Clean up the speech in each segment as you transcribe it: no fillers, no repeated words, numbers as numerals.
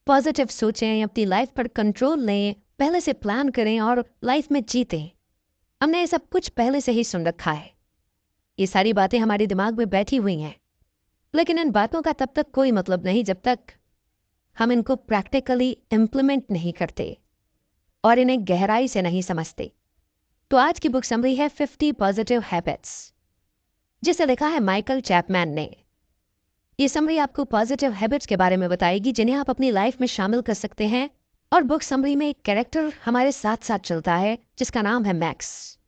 Positive सोचें, अपनी life पर कंट्रोल लें, पहले से प्लान करें और लाइफ में जीतें। हमने ये सब कुछ पहले से ही सुन रखा है। ये सारी बातें हमारे दिमाग में बैठी हुई हैं, लेकिन इन बातों का तब तक कोई मतलब नहीं जब तक हम इनको प्रैक्टिकली इम्प्लीमेंट नहीं करते और इन्हें गहराई से नहीं समझते। तो आज की बुक समरी है 50 पॉजिटिव हैबिट्स, जिसे लिखा है माइकल चैपमैन ने। ये समरी आपको पॉजिटिव हैबिट्स के बारे में बताएगी जिन्हें आप अपनी लाइफ में शामिल कर सकते हैं। और बुक समरी में एक कैरेक्टर हमारे साथ साथ चलता है जिसका नाम है मैक्स।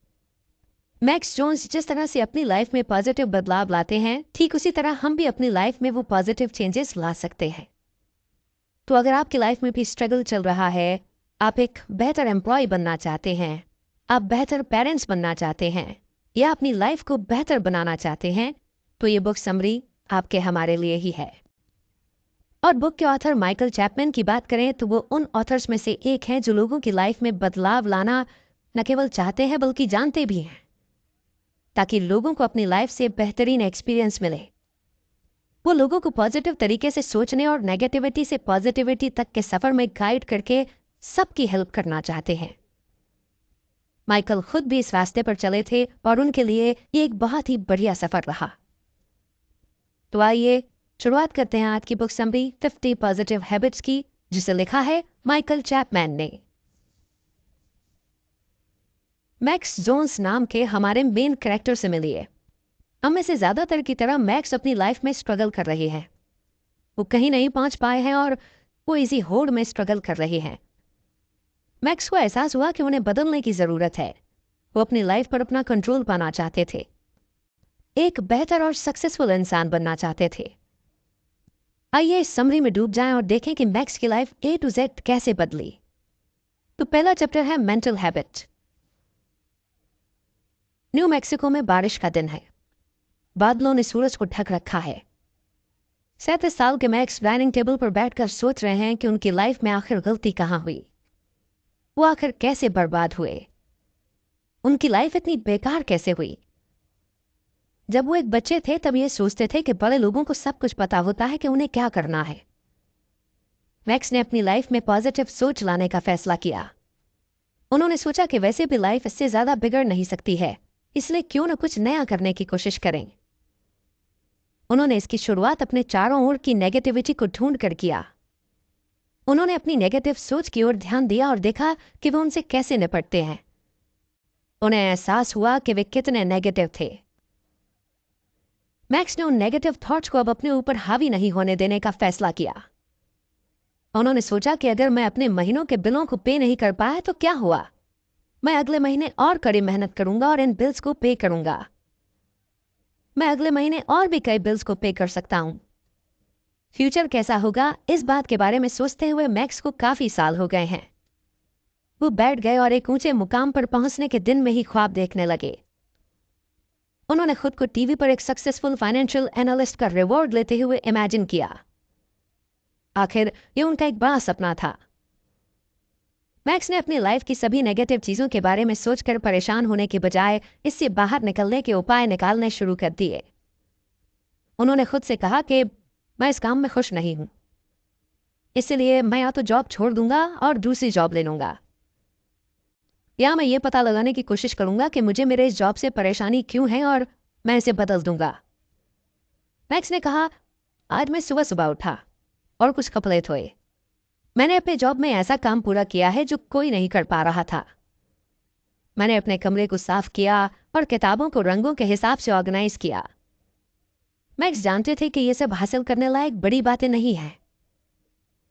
मैक्स जोन्स जिस तरह से अपनी लाइफ में पॉजिटिव बदलाव लाते हैं, ठीक उसी तरह हम भी अपनी लाइफ में वो पॉजिटिव चेंजेस ला सकते हैं। तो अगर आपकी लाइफ में भी स्ट्रगल चल रहा है, आप एक बेहतर एम्प्लॉय बनना चाहते हैं, आप बेहतर पेरेंट्स बनना चाहते हैं, या अपनी लाइफ को बेहतर बनाना चाहते हैं, तो ये बुक समरी आपके हमारे लिए ही है। और बुक के ऑथर माइकल चैपमैन की बात करें तो वो उन ऑथर्स में से एक हैं जो लोगों की लाइफ में बदलाव लाना न केवल चाहते हैं बल्कि जानते भी हैं, ताकि लोगों को अपनी लाइफ से बेहतरीन एक्सपीरियंस मिले। वो लोगों को पॉजिटिव तरीके से सोचने और नेगेटिविटी से पॉजिटिविटी तक के सफर में गाइड करके सबकी हेल्प करना चाहते हैं। माइकल खुद भी इस रास्ते पर चले थे और उनके लिए ये एक बहुत ही बढ़िया सफर रहा। तो आइए शुरुआत करते हैं आज की बुक समरी 50 पॉजिटिव हैबिट्स की, जिसे लिखा है माइकल चैपमैन ने। मैक्स जोन्स नाम के हमारे मेन कैरेक्टर से मिलिए। हम में से ज्यादातर की तरह मैक्स अपनी लाइफ में स्ट्रगल कर रहे हैं। वो कहीं नहीं पहुंच पाए हैं और वो इसी होड़ में स्ट्रगल कर रहे हैं। मैक्स को एहसास हुआ कि उन्हें बदलने की जरूरत है। वो अपनी लाइफ पर अपना कंट्रोल पाना चाहते थे, एक बेहतर और सक्सेसफुल इंसान बनना चाहते थे। आइए इस समरी में डूब जाएं और देखें कि मैक्स की लाइफ A to Z कैसे बदली। तो पहला चैप्टर है मेंटल हैबिट। न्यू मैक्सिको में बारिश का दिन है। बादलों ने सूरज को ढक रखा है। 37 साल के मैक्स डाइनिंग टेबल पर बैठकर सोच रहे हैं कि उनकी लाइफ में आखिर गलती कहाँ हुई। वो आखिर कैसे बर्बाद हुए, उनकी लाइफ इतनी बेकार कैसे हुई। जब वो एक बच्चे थे तब ये सोचते थे कि बड़े लोगों को सब कुछ पता होता है कि उन्हें क्या करना है। मैक्स ने अपनी लाइफ में पॉजिटिव सोच लाने का फैसला किया। उन्होंने सोचा कि वैसे भी लाइफ इससे ज्यादा बिगड़ नहीं सकती है, इसलिए क्यों न कुछ नया करने की कोशिश करें। उन्होंने इसकी शुरुआत अपने चारों ओर की नेगेटिविटी को ढूंढ कर किया। उन्होंने अपनी नेगेटिव सोच की ओर ध्यान दिया और देखा कि वो उनसे कैसे निपटते हैं। उन्हें एहसास हुआ कि वे कितने नेगेटिव थे। मैक्स ने उन नेगेटिव थॉट्स को अब अपने ऊपर हावी नहीं होने देने का फैसला किया। उन्होंने सोचा कि अगर मैं अपने महीनों के बिलों को पे नहीं कर पाया तो क्या हुआ, मैं अगले महीने और कड़ी मेहनत करूंगा और इन बिल्स को पे करूंगा। मैं अगले महीने और भी कई बिल्स को पे कर सकता हूं। फ्यूचर कैसा होगा, इस बात के बारे में सोचते हुए मैक्स को काफी साल हो गए हैं। वो बैठ गए और एक ऊंचे मुकाम पर पहुंचने के दिन में ही ख्वाब देखने लगे। उन्होंने खुद को टीवी पर एक सक्सेसफुल फाइनेंशियल एनालिस्ट का रिवॉर्ड लेते हुए इमेजिन किया। आखिर ये उनका एक बड़ा सपना था। मैक्स ने अपनी लाइफ की सभी नेगेटिव चीजों के बारे में सोचकर परेशान होने के बजाय इससे बाहर निकलने के उपाय निकालने शुरू कर दिए। उन्होंने खुद से कहा कि मैं इस काम में खुश नहीं हूं, इसलिए मैं या तो जॉब छोड़ दूंगा और दूसरी जॉब ले लूंगा, या मैं ये पता लगाने की कोशिश करूंगा कि मुझे मेरे इस जॉब से परेशानी क्यों है और मैं इसे बदल दूंगा। मैक्स ने कहा, आज मैं सुबह सुबह उठा और कुछ कपड़े धोए। मैंने अपने जॉब में ऐसा काम पूरा किया है जो कोई नहीं कर पा रहा था। मैंने अपने कमरे को साफ किया और किताबों को रंगों के हिसाब से ऑर्गेनाइज किया। मैक्स जानते थे कि ये सब हासिल करने लायक बड़ी बातें नहीं है,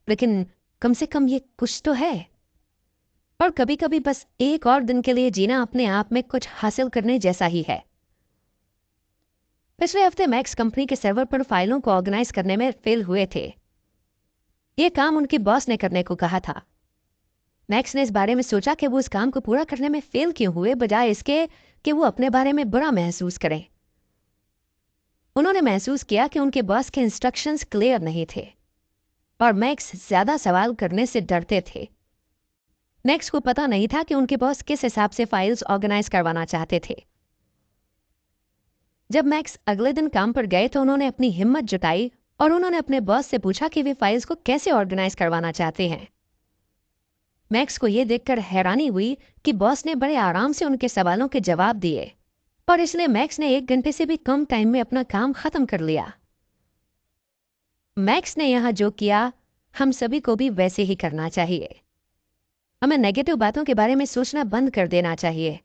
लेकिन कम से कम ये कुछ तो है। और कभी कभी बस एक और दिन के लिए जीना अपने आप में कुछ हासिल करने जैसा ही है। पिछले हफ्ते मैक्स कंपनी के सर्वर पर फाइलों को ऑर्गेनाइज करने में फेल हुए थे। यह काम उनके बॉस ने करने को कहा था। मैक्स ने इस बारे में सोचा कि वो इस काम को पूरा करने में फेल क्यों हुए, बजाय इसके कि वो अपने बारे में बुरा महसूस करें। उन्होंने महसूस किया कि उनके बॉस के इंस्ट्रक्शंस क्लियर नहीं थे और मैक्स ज्यादा सवाल करने से डरते थे। मैक्स को पता नहीं था कि उनके बॉस किस हिसाब से फाइल्स ऑर्गेनाइज करवाना चाहते थे। जब मैक्स अगले दिन काम पर गए तो उन्होंने अपनी हिम्मत जुटाई और उन्होंने अपने बॉस से पूछा कि वे फाइल्स को कैसे ऑर्गेनाइज करवाना चाहते हैं। मैक्स को यह देखकर हैरानी हुई कि बॉस ने बड़े आराम से उनके सवालों के जवाब दिए और इसलिए मैक्स ने 1 घंटे से भी कम टाइम में अपना काम खत्म कर लिया। मैक्स ने यहां जो किया, हम सभी को भी वैसे ही करना चाहिए। हमें नेगेटिव बातों के बारे में सोचना बंद कर देना चाहिए।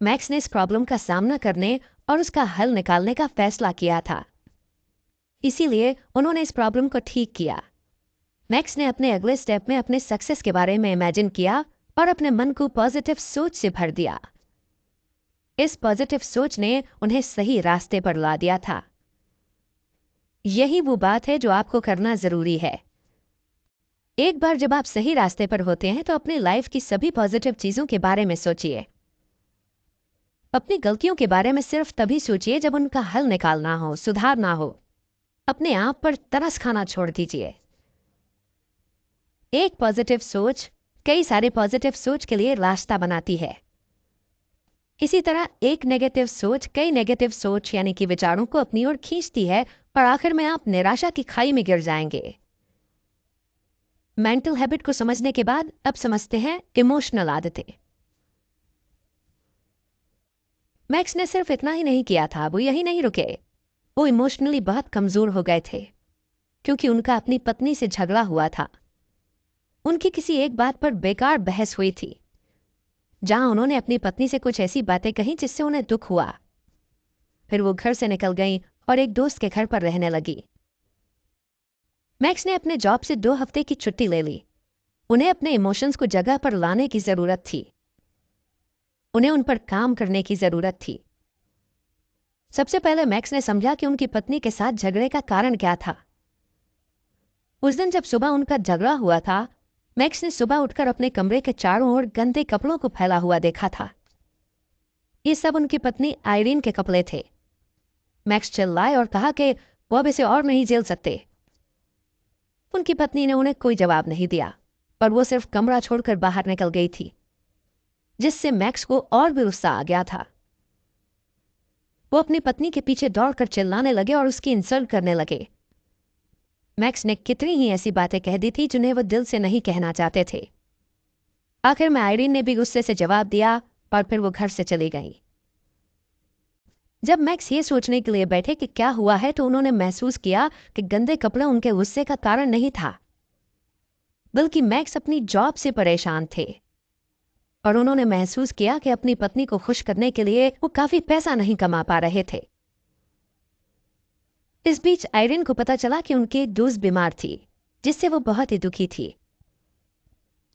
मैक्स ने इस प्रॉब्लम का सामना करने और उसका हल निकालने का फैसला किया था, इसीलिए उन्होंने इस प्रॉब्लम को ठीक किया। मैक्स ने अपने अगले स्टेप में अपने सक्सेस के बारे में इमेजिन किया और अपने मन को पॉजिटिव सोच से भर दिया। इस पॉजिटिव सोच ने उन्हें सही रास्ते पर ला दिया था। यही वो बात है जो आपको करना जरूरी है। एक बार जब आप सही रास्ते पर होते हैं तो अपनी लाइफ की सभी पॉजिटिव चीजों के बारे में सोचिए। अपनी गलतियों के बारे में सिर्फ तभी सोचिए जब उनका हल निकालना हो, सुधारना हो। अपने आप पर तरस खाना छोड़ दीजिए। एक पॉजिटिव सोच कई सारे पॉजिटिव सोच के लिए रास्ता बनाती है। इसी तरह एक नेगेटिव सोच कई नेगेटिव सोच यानी कि विचारों को अपनी ओर खींचती है और आखिर में आप निराशा की खाई में गिर जाएंगे। मेंटल हैबिट को समझने के बाद अब समझते हैं इमोशनल आदतें। मैक्स ने सिर्फ इतना ही नहीं किया था, वो यही नहीं रुके। वो इमोशनली बहुत कमजोर हो गए थे क्योंकि उनका अपनी पत्नी से झगड़ा हुआ था। उनकी किसी एक बात पर बेकार बहस हुई थी, जहां उन्होंने अपनी पत्नी से कुछ ऐसी बातें कही जिससे उन्हें दुख हुआ। फिर वो घर से निकल गई और एक दोस्त के घर पर रहने लगी। मैक्स ने अपने जॉब से 2 हफ्ते की छुट्टी ले ली। उन्हें अपने इमोशंस को जगह पर लाने की जरूरत थी। उन्हें उन पर काम करने की जरूरत थी। सबसे पहले मैक्स ने समझा कि उनकी पत्नी के साथ झगड़े का कारण क्या था। उस दिन जब सुबह उनका झगड़ा हुआ था, मैक्स ने सुबह उठकर अपने कमरे के चारों ओर गंदे कपड़ों को फैला हुआ देखा था। ये सब उनकी पत्नी आयरीन के कपड़े थे। मैक्स चिल्लाए और कहा कि वो अब इसे और नहीं झेल सकते। उनकी पत्नी ने उन्हें कोई जवाब नहीं दिया और वो सिर्फ कमरा छोड़कर बाहर निकल गई थी, जिससे मैक्स को और भी गुस्सा आ गया था। वो अपनी पत्नी के पीछे दौड़कर चिल्लाने लगे और उसकी इंसल्ट करने लगे। मैक्स ने कितनी ही ऐसी बातें कह दी थी जिन्हें वो दिल से नहीं कहना चाहते थे। आखिर में आयरीन ने भी गुस्से से जवाब दिया और फिर वो घर से चली गई। जब मैक्स ये सोचने के लिए बैठे कि क्या हुआ है, तो उन्होंने महसूस किया कि गंदे कपड़े उनके गुस्से का कारण नहीं था, बल्कि मैक्स अपनी जॉब से परेशान थे और उन्होंने महसूस किया कि अपनी पत्नी को खुश करने के लिए वो काफी पैसा नहीं कमा पा रहे थे। इस बीच आयरीन को पता चला कि उनकी एक दोस्त बीमार थी, जिससे वो बहुत ही दुखी थी।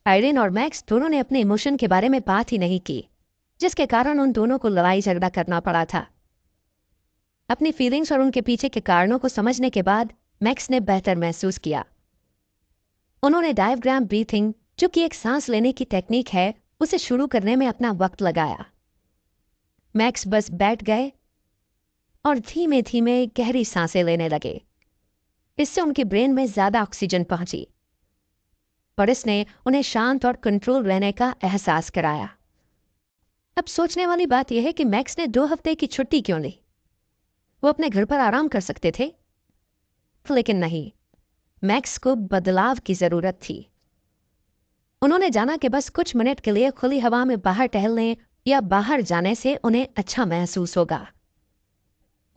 आयरीन और मैक्स दोनों ने अपने इमोशन के बारे में बात ही नहीं की, जिसके कारण उन दोनों को लड़ाई झगड़ा करना पड़ा था। अपनी फीलिंग्स और उनके पीछे के कारणों को समझने के बाद मैक्स ने बेहतर महसूस किया। उन्होंने डायफ्राम ब्रीथिंग, जो कि एक सांस लेने की टेक्निक है, उसे शुरू करने में अपना वक्त लगाया। मैक्स बस बैठ गए और धीमे धीमे गहरी सांसें लेने लगे। इससे उनके ब्रेन में ज्यादा ऑक्सीजन पहुंची और इसने उन्हें शांत और कंट्रोल रहने का एहसास कराया। अब सोचने वाली बात यह है कि मैक्स ने 2 हफ्ते की छुट्टी क्यों ली? वो अपने घर पर आराम कर सकते थे, लेकिन नहीं, मैक्स को बदलाव की जरूरत थी। उन्होंने जाना कि बस कुछ मिनट के लिए खुली हवा में बाहर टहलने या बाहर जाने से उन्हें अच्छा महसूस होगा।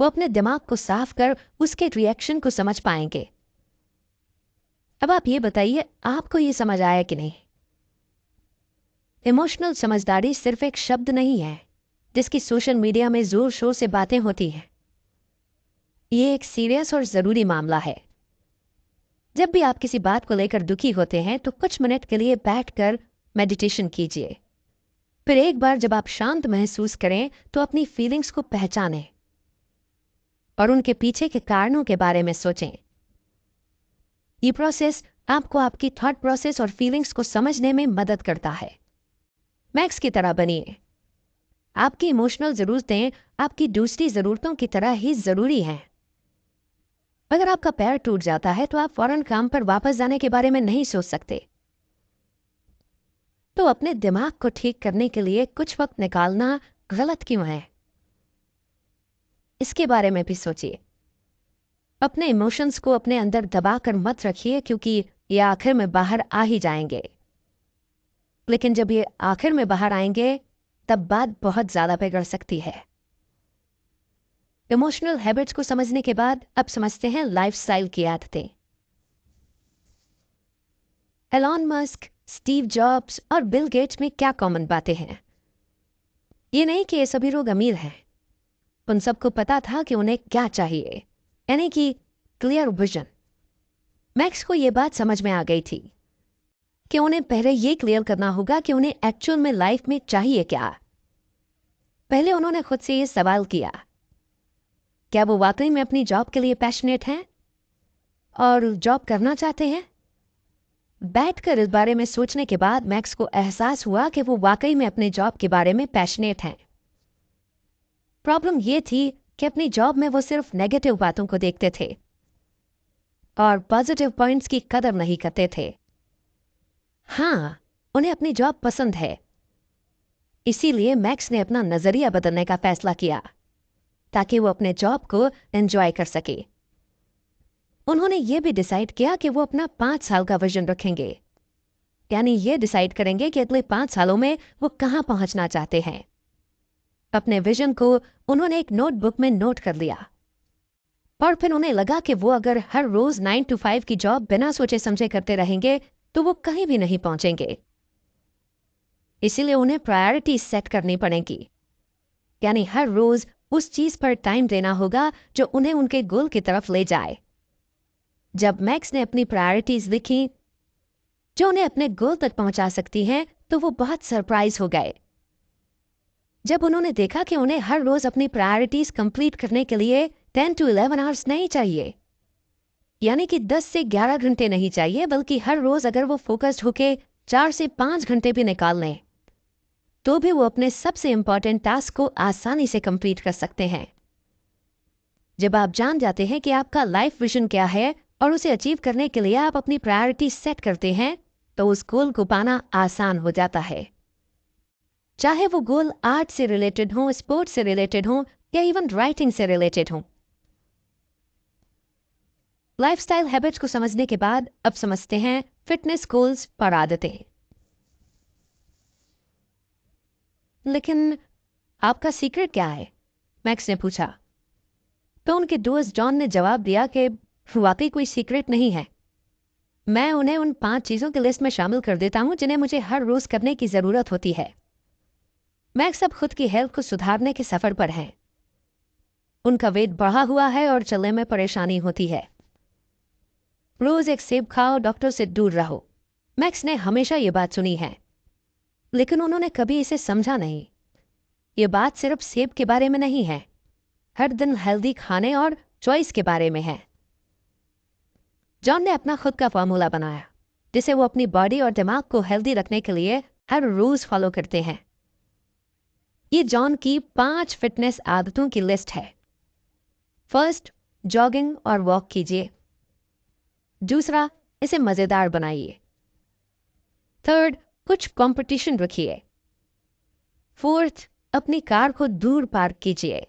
वो अपने दिमाग को साफ कर उसके रिएक्शन को समझ पाएंगे। अब आप ये बताइए, आपको ये समझ आया कि नहीं? इमोशनल समझदारी सिर्फ एक शब्द नहीं है जिसकी सोशल मीडिया में जोर शोर से बातें होती हैं। ये एक सीरियस और जरूरी मामला है। जब भी आप किसी बात को लेकर दुखी होते हैं तो कुछ मिनट के लिए बैठकर मेडिटेशन कीजिए। फिर एक बार जब आप शांत महसूस करें तो अपनी फीलिंग्स को पहचानें और उनके पीछे के कारणों के बारे में सोचें। ये प्रोसेस आपको आपकी थॉट प्रोसेस और फीलिंग्स को समझने में मदद करता है। मैक्स की तरह बनिए। आपकी इमोशनल जरूरतें आपकी दूसरी जरूरतों की तरह ही जरूरी हैं। अगर आपका पैर टूट जाता है तो आप फौरन काम पर वापस जाने के बारे में नहीं सोच सकते। तो अपने दिमाग को ठीक करने के लिए कुछ वक्त निकालना गलत क्यों है? इसके बारे में भी सोचिए। अपने इमोशंस को अपने अंदर दबा कर मत रखिए, क्योंकि ये आखिर में बाहर आ ही जाएंगे। लेकिन जब ये आखिर में बाहर आएंगे तब बात बहुत ज्यादा बिगड़ सकती है। इमोशनल हैबिट्स को समझने के बाद अब समझते हैं लाइफस्टाइल की आदतें। एलॉन मस्क, स्टीव जॉब्स और बिल गेट्स में क्या कॉमन बातें हैं? ये नहीं कि ये सभी लोग अमीर हैं, उन सबको पता था कि उन्हें क्या चाहिए, यानी कि क्लियर विजन। मैक्स को यह बात समझ में आ गई थी कि उन्हें पहले ये क्लियर करना होगा कि उन्हें एक्चुअल में लाइफ में चाहिए क्या। पहले उन्होंने खुद से ये सवाल किया, क्या वो वाकई में अपनी जॉब के लिए पैशनेट हैं और जॉब करना चाहते हैं? बैठकर इस बारे में सोचने के बाद मैक्स को एहसास हुआ कि वो वाकई में अपने जॉब के बारे में पैशनेट हैं। प्रॉब्लम ये थी कि अपनी जॉब में वो सिर्फ नेगेटिव बातों को देखते थे और पॉजिटिव पॉइंट्स की कदर नहीं करते थे। हाँ, उन्हें अपनी जॉब पसंद है, इसीलिए मैक्स ने अपना नजरिया बदलने का फैसला किया ताकि वो अपने जॉब को एंजॉय कर सके। उन्होंने ये भी डिसाइड किया कि वो अपना 5 साल का विजन रखेंगे, यानी ये डिसाइड करेंगे कि अगले 5 सालों में वो कहाँ पहुंचना चाहते हैं। अपने विजन को उन्होंने एक नोटबुक में नोट कर लिया और फिर उन्हें लगा कि वो अगर हर रोज 9 to 5 की जॉब बिना सोचे समझे करते रहेंगे तो वो कहीं भी नहीं पहुंचेंगे। इसीलिए उन्हें प्रायोरिटी सेट करनी पड़ेगी, यानी हर रोज उस चीज पर टाइम देना होगा जो उन्हें उनके गोल की तरफ ले जाए। जब मैक्स ने अपनी प्रायोरिटीज लिखी जो उन्हें अपने गोल तक पहुंचा सकती हैं, तो वो बहुत सरप्राइज हो गए जब उन्होंने देखा कि उन्हें हर रोज अपनी प्रायोरिटीज कंप्लीट करने के लिए 10 to 11 आवर्स नहीं चाहिए, यानी कि 10 से 11 घंटे नहीं चाहिए, बल्कि हर रोज अगर वो फोकस्ड होके 4 से 5 घंटे भी निकाल लें तो भी वो अपने सबसे इंपॉर्टेंट टास्क को आसानी से कंप्लीट कर सकते हैं। जब आप जान जाते हैं कि आपका लाइफ विजन क्या है और उसे अचीव करने के लिए आप अपनी प्रायोरिटी सेट करते हैं, तो उस गोल को पाना आसान हो जाता है। चाहे वो गोल आर्ट से रिलेटेड हो, स्पोर्ट्स से रिलेटेड हो या इवन राइटिंग से रिलेटेड हो। लाइफस्टाइल हैबिट्स को समझने के बाद अब समझते हैं फिटनेस गोल्स पर आदतें। लेकिन आपका सीक्रेट क्या है? मैक्स ने पूछा। तो उनके दोस्त जॉन ने जवाब दिया कि वाकई कोई सीक्रेट नहीं है, मैं उन्हें उन 5 चीजों की लिस्ट में शामिल कर देता हूं जिन्हें मुझे हर रोज करने की जरूरत होती है। मैक्स अब खुद की हेल्थ को सुधारने के सफर पर हैं। उनका वेट बढ़ा हुआ है और चलने में परेशानी होती है। रोज एक सेब खाओ, डॉक्टर से दूर रहो। मैक्स ने हमेशा ये बात सुनी है, लेकिन उन्होंने कभी इसे समझा नहीं। ये बात सिर्फ सेब के बारे में नहीं है, हर दिन हेल्दी खाने और चॉइस के बारे में है। जॉन ने अपना खुद का फॉर्मूला बनाया जिसे वो अपनी बॉडी और दिमाग को हेल्दी रखने के लिए हर रोज फॉलो करते हैं। ये जॉन की 5 फिटनेस आदतों की लिस्ट है। फर्स्ट, जॉगिंग और वॉक कीजिए। दूसरा, इसे मजेदार बनाइए। थर्ड, कुछ कंपटीशन रखिए। फोर्थ, अपनी कार को दूर पार्क कीजिए।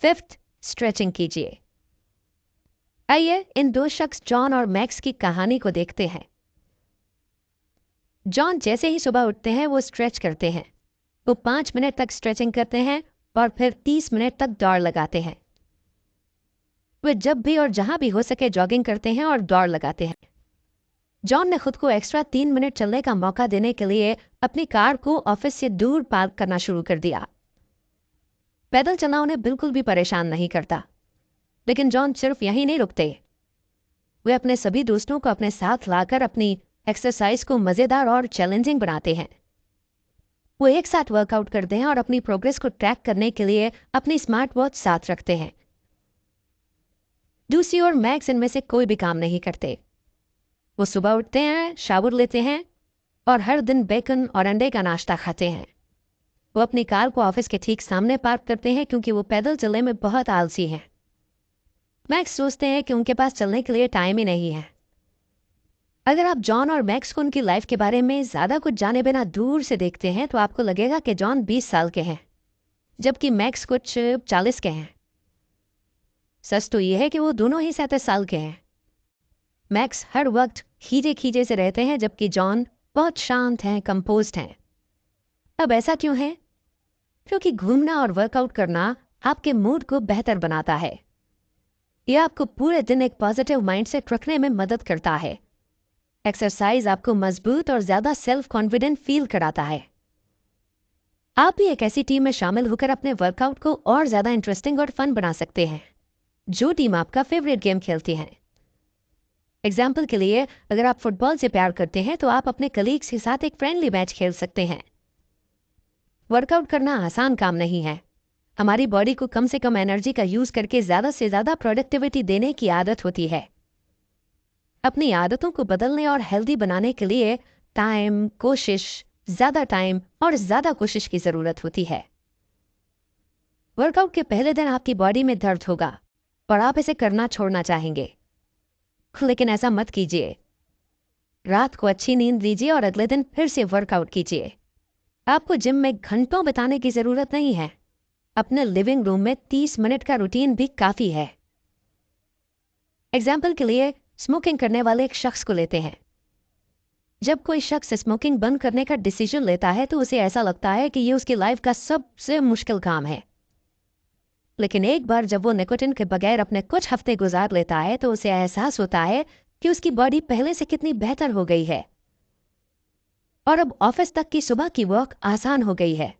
फिफ्थ, स्ट्रेचिंग कीजिए। आइए इन 2 शख्स जॉन और मैक्स की कहानी को देखते हैं। जॉन जैसे ही सुबह उठते हैं वो स्ट्रेच करते हैं। वो 5 मिनट तक स्ट्रेचिंग करते हैं और फिर 30 मिनट तक दौड़ लगाते हैं। वे जब भी और जहां भी हो सके जॉगिंग करते हैं और दौड़ लगाते हैं। जॉन ने खुद को एक्स्ट्रा 3 मिनट चलने का मौका देने के लिए अपनी कार को ऑफिस से दूर पार्क करना शुरू कर दिया। पैदल चलना उन्हें बिल्कुल भी परेशान नहीं करता, लेकिन जॉन सिर्फ यहीं नहीं रुकते। वे अपने सभी दोस्तों को अपने साथ लाकर अपनी एक्सरसाइज को मजेदार और चैलेंजिंग बनाते हैं। वो एक साथ वर्कआउट करते हैं और अपनी प्रोग्रेस को ट्रैक करने के लिए अपनी स्मार्ट वॉच साथ रखते हैं। दूसरी ओर मैक्स इनमें से कोई भी काम नहीं करते। वो सुबह उठते हैं, शावर लेते हैं और हर दिन बेकन और अंडे का नाश्ता खाते हैं। वो अपनी कार को ऑफिस के ठीक सामने पार्क करते हैं क्योंकि वो पैदल चलने में बहुत आलसी हैं। मैक्स सोचते हैं कि उनके पास चलने के लिए टाइम ही नहीं है। अगर आप जॉन और मैक्स को उनकी लाइफ के बारे में ज़्यादा कुछ जाने बिना दूर से देखते हैं तो आपको लगेगा कि जॉन 20 साल के हैं, जबकि मैक्स कुछ 40 के हैं। सच तो यह है कि वो दोनों ही 37 साल के हैं। मैक्स हर वक्त खीजे खीजे से रहते हैं, जबकि जॉन बहुत शांत हैं, कंपोज्ड हैं। अब ऐसा क्यों है? क्योंकि घूमना और वर्कआउट करना आपके मूड को बेहतर बनाता है। यह आपको पूरे दिन एक पॉजिटिव माइंडसेट रखने में मदद करता है। एक्सरसाइज आपको मजबूत और ज्यादा सेल्फ कॉन्फिडेंट फील कराता है। आप भी एक ऐसी टीम में शामिल होकर अपने वर्कआउट को और ज्यादा इंटरेस्टिंग और फन बना सकते हैं। जो टीम आपका फेवरेट गेम खेलती है। एग्जाम्पल के लिए, अगर आप फुटबॉल से प्यार करते हैं तो आप अपने कलीग्स के साथ एक फ्रेंडली मैच खेल सकते हैं। वर्कआउट करना आसान काम नहीं है। हमारी बॉडी को कम से कम एनर्जी का यूज करके ज्यादा से ज्यादा प्रोडक्टिविटी देने की आदत होती है। अपनी आदतों को बदलने और हेल्दी बनाने के लिए ज्यादा टाइम और ज्यादा कोशिश की जरूरत होती है। वर्कआउट के पहले दिन आपकी बॉडी में दर्द होगा और आप इसे करना छोड़ना चाहेंगे, लेकिन ऐसा मत कीजिए। रात को अच्छी नींद लीजिए और अगले दिन फिर से वर्कआउट कीजिए। आपको जिम में घंटों बिताने की जरूरत नहीं है। अपने लिविंग रूम में 30 मिनट का रूटीन भी काफी है। एग्जाम्पल के लिए, स्मोकिंग करने वाले एक शख्स को लेते हैं। जब कोई शख्स स्मोकिंग बंद करने का डिसीजन लेता है तो उसे ऐसा लगता है कि ये उसकी लाइफ का सबसे मुश्किल काम है। लेकिन एक बार जब वो निकोटिन के बगैर अपने कुछ हफ्ते गुजार लेता है तो उसे एहसास होता है कि उसकी बॉडी पहले से कितनी बेहतर हो गई है और अब ऑफिस तक की सुबह की वॉक आसान हो गई है।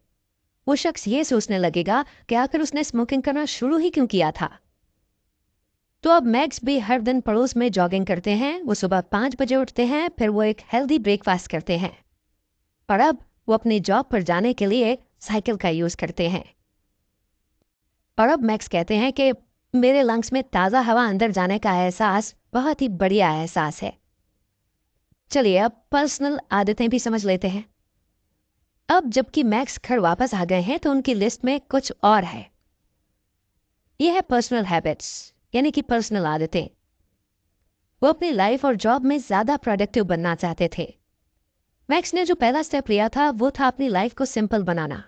वो शख्स ये सोचने लगेगा कि आखिर उसने स्मोकिंग करना शुरू ही क्यों किया था। तो अब मैक्स भी हर दिन पड़ोस में जॉगिंग करते हैं। वो सुबह 5 बजे उठते हैं, फिर वो एक हेल्दी ब्रेकफास्ट करते हैं और अब वो अपनी जॉब पर जाने के लिए साइकिल का यूज करते हैं। और अब मैक्स कहते हैं कि मेरे लंग्स में ताज़ा हवा अंदर जाने का एहसास बहुत ही बढ़िया एहसास है। चलिए अब पर्सनल आदतें भी समझ लेते हैं। अब जबकि मैक्स घर वापस आ गए हैं तो उनकी लिस्ट में कुछ और है। यह है पर्सनल हैबिट्स, यानी कि पर्सनल आदतें। वो अपनी लाइफ और जॉब में ज्यादा प्रोडक्टिव बनना चाहते थे। मैक्स ने जो पहला स्टेप लिया था वो था अपनी लाइफ को सिंपल बनाना।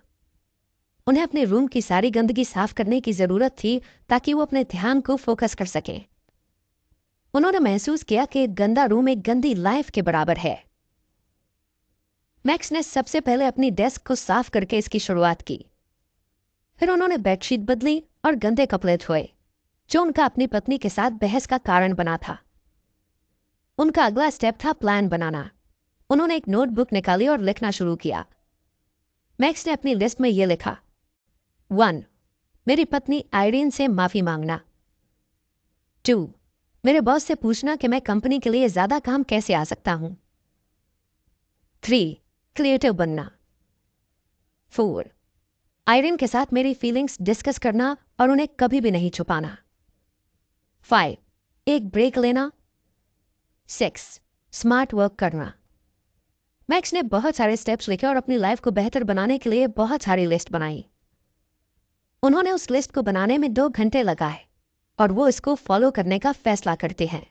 उन्हें अपने रूम की सारी गंदगी साफ करने की जरूरत थी ताकि वो अपने ध्यान को फोकस कर सकें। उन्होंने महसूस किया कि गंदा रूम एक गंदी लाइफ के बराबर है। मैक्स ने सबसे पहले अपनी डेस्क को साफ करके इसकी शुरुआत की। फिर उन्होंने बेडशीट बदली और गंदे कपड़े धोए, जो उनका अपनी पत्नी के साथ बहस का कारण बना था। उनका अगला स्टेप था प्लान बनाना। उन्होंने एक नोटबुक निकाली और लिखना शुरू किया। मैक्स ने अपनी लिस्ट में यह लिखा: 1. मेरी पत्नी आयरीन से माफी मांगना। 2. मेरे बॉस से पूछना कि मैं कंपनी के लिए ज्यादा काम कैसे आ सकता हूं। 3. क्रिएटिव बनना। 4. आयरीन के साथ मेरी फीलिंग्स डिस्कस करना और उन्हें कभी भी नहीं छुपाना। 5. एक ब्रेक लेना। 6. स्मार्ट वर्क करना। मैक्स ने बहुत सारे स्टेप्स लिखे और अपनी लाइफ को बेहतर बनाने के लिए बहुत सारी लिस्ट बनाई। उन्होंने उस लिस्ट को बनाने में 2 घंटे लगाए और वो इसको फॉलो करने का फैसला करते हैं।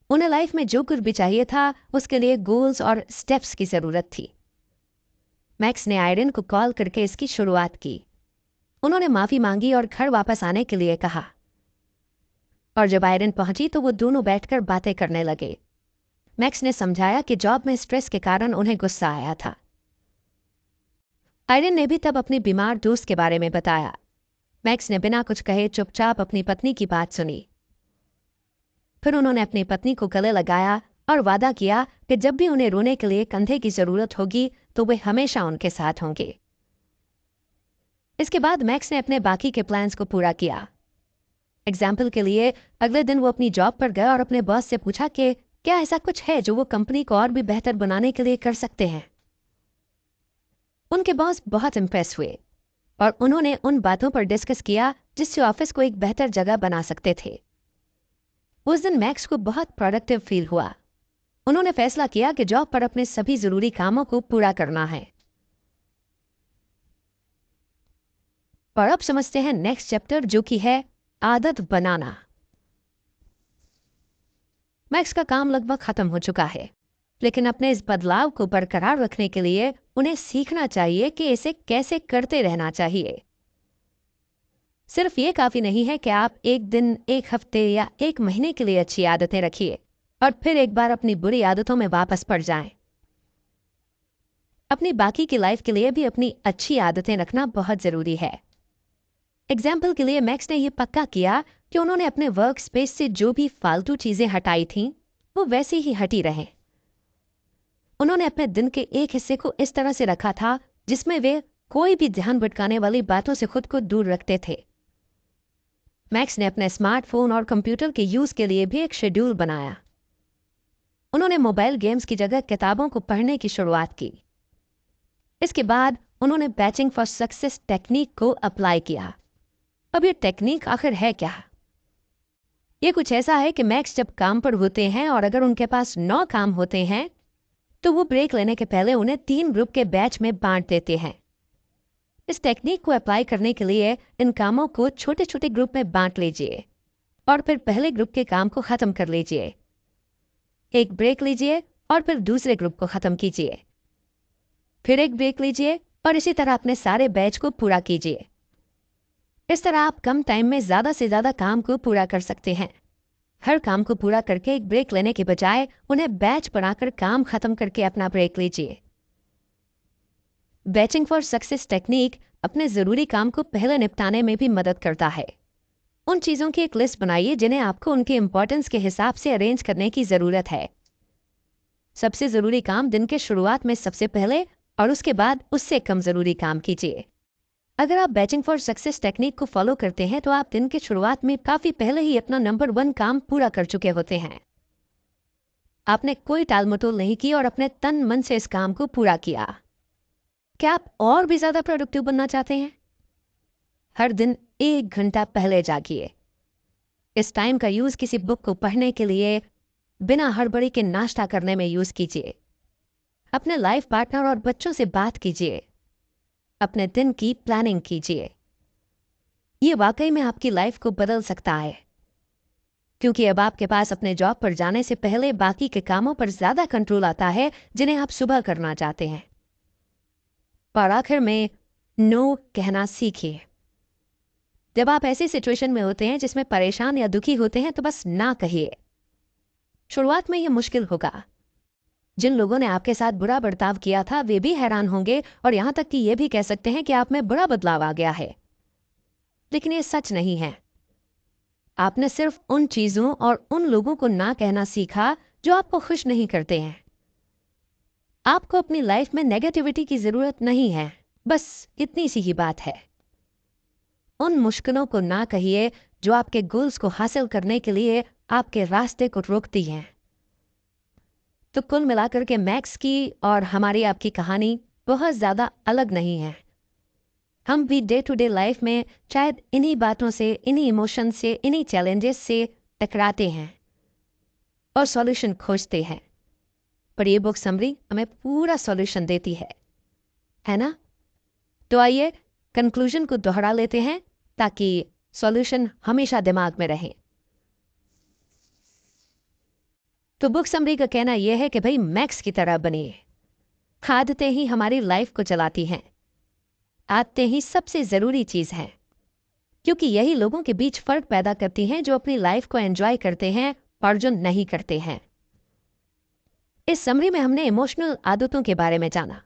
उन्हें लाइफ में जो कुछ भी चाहिए था उसके लिए गोल्स और स्टेप्स की जरूरत थी। मैक्स ने आयरन को कॉल करके इसकी शुरुआत की। उन्होंने माफी मांगी और घर वापस आने के लिए कहा। और जब आयरन पहुंची तो वो दोनों बैठकर बातें करने लगे। मैक्स ने समझाया कि जॉब में स्ट्रेस के कारण उन्हें गुस्सा आया था। आयरन ने भी तब अपनी बीमार दोस्त के बारे में बताया। मैक्स ने बिना कुछ कहे चुपचाप अपनी पत्नी की बात सुनी। फिर उन्होंने अपनी पत्नी को गले लगाया और वादा किया कि जब भी उन्हें रोने के लिए कंधे की जरूरत होगी तो वे हमेशा उनके साथ होंगे। इसके बाद मैक्स ने अपने बाकी के प्लान्स को पूरा किया। एग्जाम्पल के लिए, अगले दिन वो अपनी जॉब पर गए और अपने बॉस से पूछा कि क्या ऐसा कुछ है जो वो कंपनी को और भी बेहतर बनाने के लिए कर सकते हैं। उनके बॉस बहुत इम्प्रेस हुए और उन्होंने उन बातों पर डिस्कस किया जिससे ऑफिस को एक बेहतर जगह बना सकते थे। उस दिन मैक्स को बहुत प्रोडक्टिव फील हुआ। उन्होंने फैसला किया कि जॉब पर अपने सभी जरूरी कामों को पूरा करना है। और अब समझते हैं नेक्स्ट चैप्टर, जो कि है आदत बनाना। मैक्स का काम लगभग खत्म हो चुका है, लेकिन अपने इस बदलाव को बरकरार रखने के लिए उन्हें सीखना चाहिए कि इसे कैसे करते रहना चाहिए। सिर्फ ये काफ़ी नहीं है कि आप एक दिन, एक हफ्ते या एक महीने के लिए अच्छी आदतें रखिए और फिर एक बार अपनी बुरी आदतों में वापस पड़ जाएं। अपनी बाकी की लाइफ के लिए भी अपनी अच्छी आदतें रखना बहुत ज़रूरी है। एग्जाम्पल के लिए मैक्स ने यह पक्का किया कि उन्होंने अपने वर्क स्पेस से जो भी फालतू चीज़ें हटाई थीं वो वैसे ही हटी रहें। उन्होंने अपने दिन के एक हिस्से को इस तरह से रखा था जिसमें वे कोई भी ध्यान भटकाने वाली बातों से खुद को दूर रखते थे। मैक्स ने अपने स्मार्टफोन और कंप्यूटर के यूज़ के लिए भी एक शेड्यूल बनाया। उन्होंने मोबाइल गेम्स की जगह किताबों को पढ़ने की शुरुआत की। इसके बाद उन्होंने बैचिंग फॉर सक्सेस टेक्निक को अप्लाई किया। अब ये टेक्निक आखिर है क्या? ये कुछ ऐसा है कि मैक्स जब काम पर होते हैं और अगर उनके पास 9 काम होते हैं तो वो ब्रेक लेने के पहले उन्हें 3 ग्रुप के बैच में बांट देते हैं। इस टेक्निक को अप्लाई करने के लिए इन कामों को छोटे छोटे ग्रुप में बांट लीजिए और फिर पहले ग्रुप के काम को ख़त्म कर लीजिए। एक ब्रेक लीजिए और फिर दूसरे ग्रुप को ख़त्म कीजिए। फिर एक ब्रेक लीजिए और इसी तरह अपने सारे बैच को पूरा कीजिए। इस तरह आप कम टाइम में ज़्यादा से ज़्यादा काम को पूरा कर सकते हैं। हर काम को पूरा करके एक ब्रेक लेने के बजाय उन्हें बैच बनाकर काम खत्म करके अपना ब्रेक लीजिए। बैचिंग फॉर सक्सेस टेक्निक अपने ज़रूरी काम को पहले निपटाने में भी मदद करता है। उन चीज़ों की एक लिस्ट बनाइए जिन्हें आपको उनके इम्पोर्टेंस के हिसाब से अरेंज करने की ज़रूरत है। सबसे ज़रूरी काम दिन के शुरुआत में सबसे पहले और उसके बाद उससे कम ज़रूरी काम कीजिए। अगर आप बैचिंग फॉर सक्सेस टेक्निक को फॉलो करते हैं तो आप दिन के शुरुआत में काफ़ी पहले ही अपना नंबर 1 काम पूरा कर चुके होते हैं। आपने कोई टाल मटोल नहीं की और अपने तन मन से इस काम को पूरा किया। क्या आप और भी ज़्यादा प्रोडक्टिव बनना चाहते हैं? हर दिन 1 घंटा पहले जागिए। इस टाइम का यूज़ किसी बुक को पढ़ने के लिए बिना हड़बड़ी के नाश्ता करने में यूज़ कीजिए। अपने लाइफ पार्टनर और बच्चों से बात कीजिए। अपने दिन की प्लानिंग कीजिए। ये वाकई में आपकी लाइफ को बदल सकता है, क्योंकि अब आपके पास अपने जॉब पर जाने से पहले बाकी के कामों पर ज़्यादा कंट्रोल आता है जिन्हें आप सुबह करना चाहते हैं। और आखिर में नो कहना सीखिए। जब आप ऐसी सिचुएशन में होते हैं जिसमें परेशान या दुखी होते हैं तो बस ना कहिए। शुरुआत में यह मुश्किल होगा। जिन लोगों ने आपके साथ बुरा बर्ताव किया था वे भी हैरान होंगे और यहाँ तक कि ये भी कह सकते हैं कि आप में बड़ा बदलाव आ गया है। लेकिन ये सच नहीं है। आपने सिर्फ उन चीज़ों और उन लोगों को ना कहना सीखा जो आपको खुश नहीं करते हैं। आपको अपनी लाइफ में नेगेटिविटी की ज़रूरत नहीं है। बस इतनी सी ही बात है। उन मुश्किलों को ना कहिए जो आपके गोल्स को हासिल करने के लिए आपके रास्ते को रोकती हैं। तो कुल मिलाकर के मैक्स की और हमारी आपकी कहानी बहुत ज़्यादा अलग नहीं है। हम भी डे टू डे लाइफ में शायद इन्हीं बातों से, इन्हीं इमोशन से, इन्हीं चैलेंजेस से टकराते हैं और सॉल्यूशन खोजते हैं। पर ये बुक समरी हमें पूरा सॉल्यूशन देती है ना? तो आइए कंक्लूजन को दोहरा लेते हैं ताकि सॉल्यूशन हमेशा दिमाग में रहे। तो बुक समरी का कहना यह है कि भाई मैक्स की तरह बनिए। आदतें ही हमारी लाइफ को चलाती हैं। आदतें ही सबसे ज़रूरी चीज़ है, क्योंकि यही लोगों के बीच फ़र्क पैदा करती हैं जो अपनी लाइफ को एंजॉय करते हैं और जो नहीं करते हैं। इस समरी में हमने इमोशनल आदतों के बारे में जाना।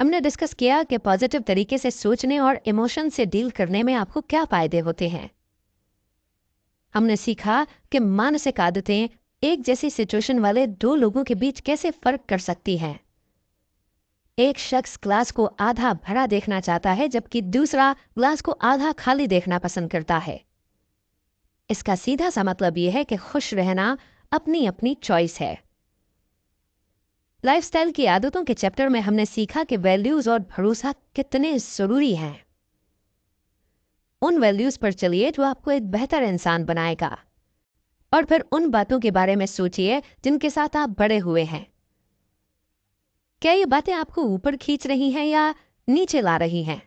हमने डिस्कस किया कि पॉजिटिव तरीके से सोचने और इमोशन से डील करने में आपको क्या फ़ायदे होते हैं। हमने सीखा कि मानसिक आदतें एक जैसी सिचुएशन वाले 2 लोगों के बीच कैसे फ़र्क कर सकती हैं। एक शख्स ग्लास को आधा भरा देखना चाहता है जबकि दूसरा ग्लास को आधा खाली देखना पसंद करता है। इसका सीधा सा मतलब यह है कि खुश रहना अपनी अपनी चॉइस है। लाइफस्टाइल की आदतों के चैप्टर में हमने सीखा कि वैल्यूज और भरोसा कितने ज़रूरी हैं। उन वैल्यूज पर चलिए जो आपको एक बेहतर इंसान बनाएगा और फिर उन बातों के बारे में सोचिए जिनके साथ आप बड़े हुए हैं। क्या ये बातें आपको ऊपर खींच रही हैं या नीचे ला रही हैं?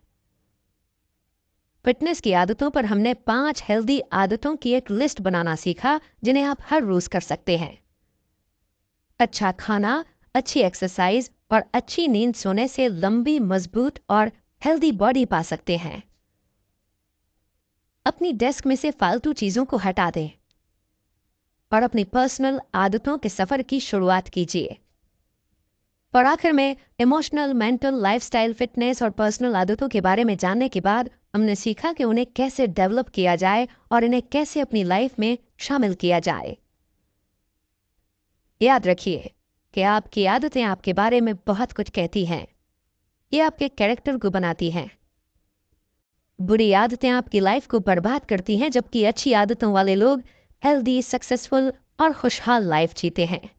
फिटनेस की आदतों पर हमने 5 हेल्दी आदतों की एक लिस्ट बनाना सीखा जिन्हें आप हर रोज कर सकते हैं। अच्छा खाना, अच्छी एक्सरसाइज और अच्छी नींद सोने से लंबी, मजबूत और हेल्दी बॉडी पा सकते हैं। अपनी डेस्क में से फालतू चीज़ों को हटा दें और अपनी पर्सनल आदतों के सफ़र की शुरुआत कीजिए। और आखिर में इमोशनल, मेंटल, लाइफस्टाइल, फिटनेस और पर्सनल आदतों के बारे में जानने के बाद हमने सीखा कि उन्हें कैसे डेवलप किया जाए और इन्हें कैसे अपनी लाइफ में शामिल किया जाए। याद रखिए कि आपकी आदतें आपके बारे में बहुत कुछ कहती हैं। ये आपके कैरेक्टर को बनाती हैं। बुरी आदतें आपकी लाइफ को बर्बाद करती हैं, जबकि अच्छी आदतों वाले लोग हेल्दी, सक्सेसफुल और खुशहाल लाइफ जीते हैं।